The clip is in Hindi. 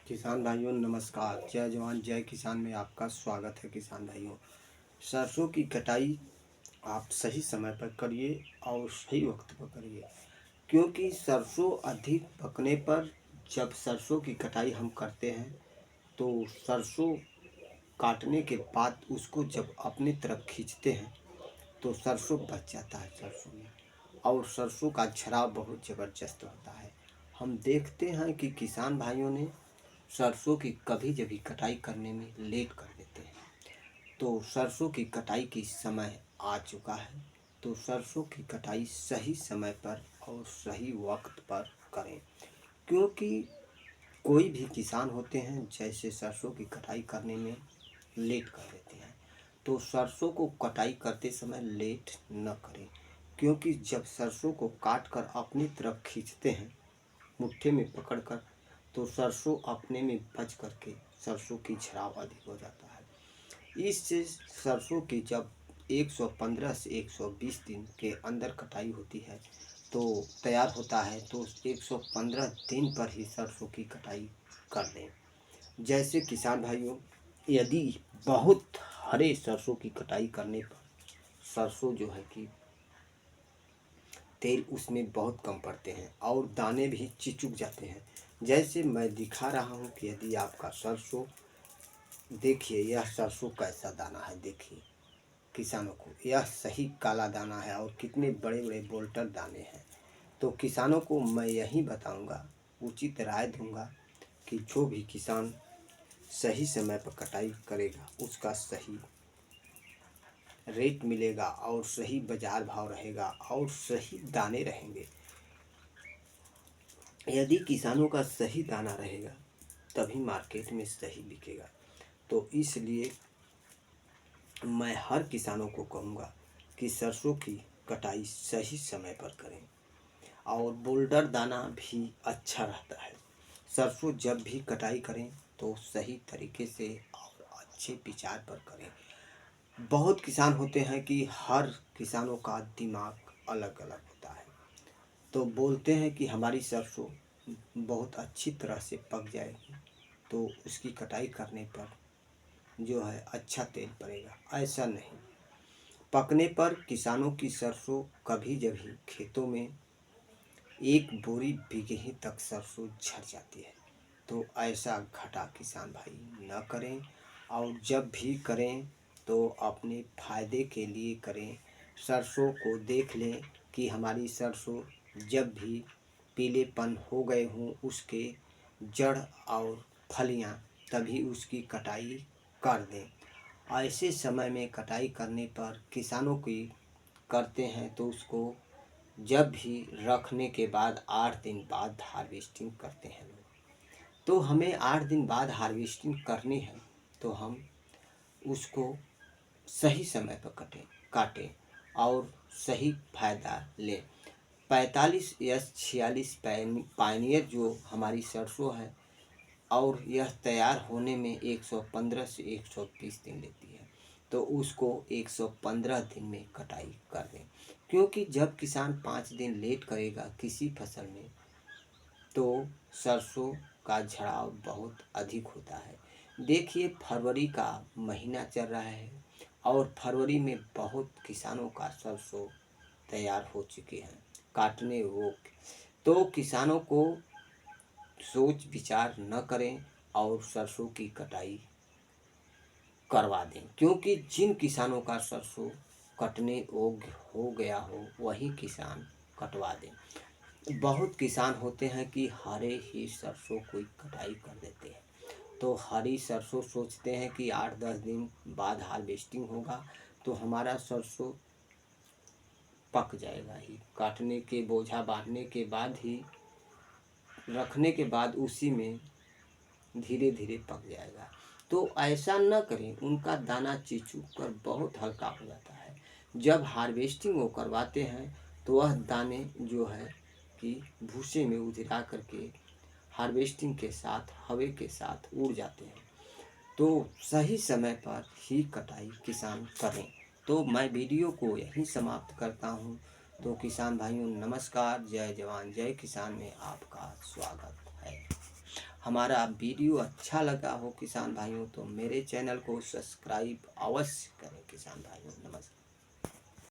किसान भाइयों नमस्कार। जय जवान जय किसान में आपका स्वागत है। किसान भाइयों, सरसों की कटाई आप सही समय पर करिए और सही वक्त पर करिए, क्योंकि सरसों अधिक पकने पर जब सरसों की कटाई हम करते हैं तो सरसों काटने के बाद उसको जब अपनी तरफ खींचते हैं तो सरसों बच जाता है सरसों में, और सरसों का झराव बहुत ज़बरदस्त होता है। हम देखते हैं कि किसान भाइयों ने सरसों की कभी जभी कटाई करने में लेट कर देते हैं, तो सरसों की कटाई की समय आ चुका है। तो सरसों की कटाई सही समय पर और सही वक्त पर करें, क्योंकि कोई भी किसान होते हैं जैसे सरसों की कटाई करने में लेट कर देते हैं, तो सरसों को कटाई करते समय लेट न करें, क्योंकि जब सरसों को काट कर अपनी तरफ खींचते हैं मुट्ठे में पकड़कर, तो सरसों अपने में बच करके सरसों की झराव अधिक हो जाता है। इससे सरसों की जब 115 से 120 दिन के अंदर कटाई होती है तो तैयार होता है, तो 115 दिन पर ही सरसों की कटाई कर दें। जैसे किसान भाइयों, यदि बहुत हरे सरसों की कटाई करने पर सरसों जो है कि तेल उसमें बहुत कम पड़ते हैं और दाने भी चिचुक जाते हैं। जैसे मैं दिखा रहा हूँ कि यदि आपका सरसों देखिए, यह सरसों कैसा दाना है, देखिए किसानों को यह सही काला दाना है और कितने बड़े बड़े बोल्टर दाने हैं। तो किसानों को मैं यही बताऊंगा, उचित राय दूंगा कि जो भी किसान सही समय पर कटाई करेगा उसका सही रेट मिलेगा और सही बाजार भाव रहेगा और सही दाने रहेंगे। यदि किसानों का सही दाना रहेगा तभी मार्केट में सही बिकेगा। तो इसलिए मैं हर किसानों को कहूँगा कि सरसों की कटाई सही समय पर करें, और बोल्डर दाना भी अच्छा रहता है। सरसों जब भी कटाई करें तो सही तरीके से और अच्छे विचार पर करें। बहुत किसान होते हैं कि हर किसानों का दिमाग अलग अलग होता है, तो बोलते हैं कि हमारी सरसों बहुत अच्छी तरह से पक जाएगी तो उसकी कटाई करने पर जो है अच्छा तेल पड़ेगा। ऐसा नहीं, पकने पर किसानों की सरसों कभी जभी खेतों में एक बोरी बिगही तक सरसों झड़ जाती है। तो ऐसा घाटा किसान भाई न करें, और जब भी करें तो अपने फायदे के लिए करें। सरसों को देख लें कि हमारी सरसों जब भी पीलेपन हो गए हों उसके जड़ और फलियां, तभी उसकी कटाई कर दें। ऐसे समय में कटाई करने पर किसानों की करते हैं तो उसको जब भी रखने के बाद 8 दिन बाद हार्वेस्टिंग करते हैं लोग। तो हमें 8 दिन बाद हार्वेस्टिंग करनी है तो हम उसको सही समय पर काटें और सही फायदा लें। 45 या 46 पायनियर जो हमारी सरसों है, और यह तैयार होने में 115 से 120 दिन लेती है, तो उसको 115 दिन में कटाई कर दें। क्योंकि जब किसान 5 दिन लेट करेगा किसी फसल में तो सरसों का झड़ाव बहुत अधिक होता है। देखिए, फरवरी का महीना चल रहा है और फरवरी में बहुत किसानों का सरसों तैयार हो चुके हैं काटने वो। तो किसानों को सोच विचार न करें और सरसों की कटाई करवा दें, क्योंकि जिन किसानों का सरसों कटने योग्य हो गया हो वही किसान कटवा दें। बहुत किसान होते हैं कि हरे ही सरसों को कटाई कर देते हैं, तो हरी सरसों सोचते हैं कि 8-10 दिन बाद हार्वेस्टिंग होगा तो हमारा सरसों पक जाएगा ही, काटने के बोझा बांधने के बाद ही, रखने के बाद उसी में धीरे धीरे पक जाएगा। तो ऐसा न करें, उनका दाना चिचुक कर बहुत हल्का हो जाता है। जब हार्वेस्टिंग वो करवाते हैं तो वह दाने जो है कि भूसे में उधिरा करके हार्वेस्टिंग के साथ हवा के साथ उड़ जाते हैं। तो सही समय पर ही कटाई किसान करें। तो मैं वीडियो को यहीं समाप्त करता हूँ। तो किसान भाइयों नमस्कार। जय जवान जय किसान में आपका स्वागत है। हमारा वीडियो अच्छा लगा हो किसान भाइयों तो मेरे चैनल को सब्सक्राइब अवश्य करें किसान भाइयों। नमस्कार।